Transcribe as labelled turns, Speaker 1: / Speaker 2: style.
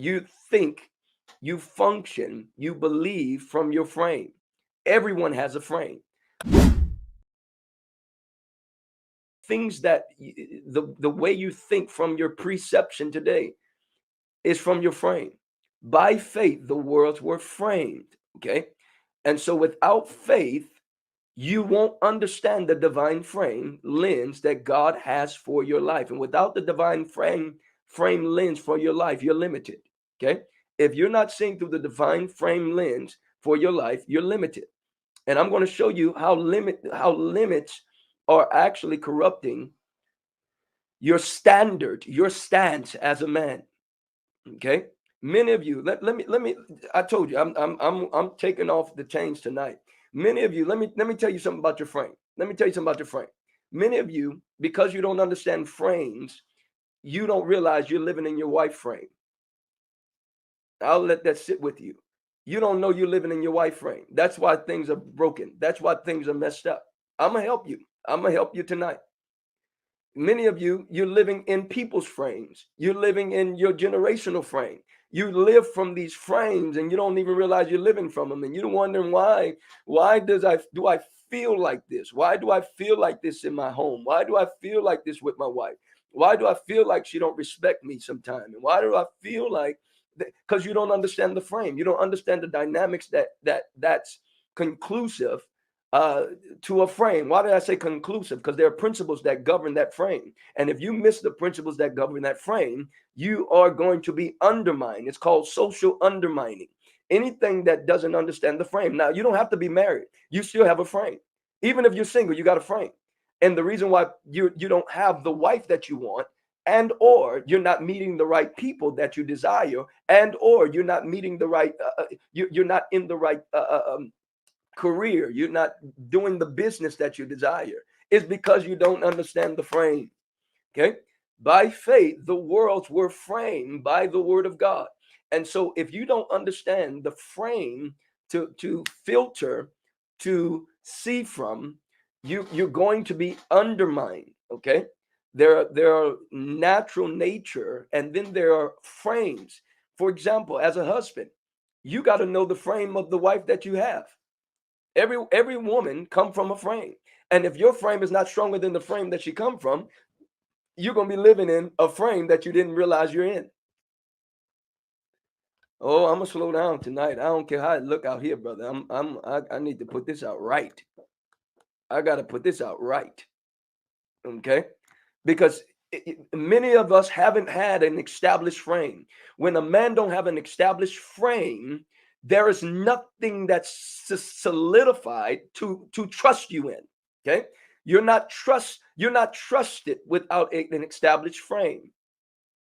Speaker 1: You think, you function, you believe from your frame. Everyone has a frame. Things that the way you think from your perception today is from your frame. By faith, the worlds were framed. Okay. And so without faith, you won't understand the divine frame lens that God has for your life. And without the divine frame lens for your life, you're limited. Okay. If you're not seeing through the divine frame lens for your life, you're limited. And I'm going to show you how limits are actually corrupting your standard, your stance as a man. Okay. Many of you, let me, I told you, I'm taking off the chains tonight. Many of you, let me tell you something about your frame. Let me tell you something about your frame. Many of you, because you don't understand frames, you don't realize you're living in your wife frame. I'll let that sit with you. You don't know you're living in your wife frame. That's why things are broken. That's why things are messed up. I'm gonna help you. I'm gonna help you tonight. Many of you, you're living in people's frames. You're living in your generational frame. You live from these frames and you don't even realize you're living from them. And you're wondering why do I feel like this? Why do I feel like this in my home? Why do I feel like this with my wife? Why do I feel like she don't respect me sometime? And why do I feel like because you don't understand the frame. You don't understand the dynamics that's conclusive uh, to a frame. Why did I say conclusive? Because there are principles that govern that frame. And if you miss the principles that govern that frame, you are going to be undermined. It's called social undermining. Anything that doesn't understand the frame. Now, you don't have to be married. You still have a frame. Even if you're single, you got a frame. And the reason why you don't have the wife that you want, and or you're not meeting the right people that you desire, and or you're not meeting the right you're not in the right career, you're not doing the business that you desire, is because you don't understand the frame. Okay. By faith the worlds were framed by the word of God. And so if you don't understand the frame to filter, to see from, you're going to be undermined. Okay. There are natural nature, and then there are frames. For example, as a husband, you got to know the frame of the wife that you have. Every woman come from a frame. And if your frame is not stronger than the frame that she come from, you're going to be living in a frame that you didn't realize you're in. Oh, I'm gonna slow down tonight. I don't care how it look out here, brother. I need to put this out right. I got to put this out right. Okay? Because many of us haven't had an established frame. When a man don't have an established frame, there is nothing that's solidified to trust you in. Okay, you're not trusted without an established frame.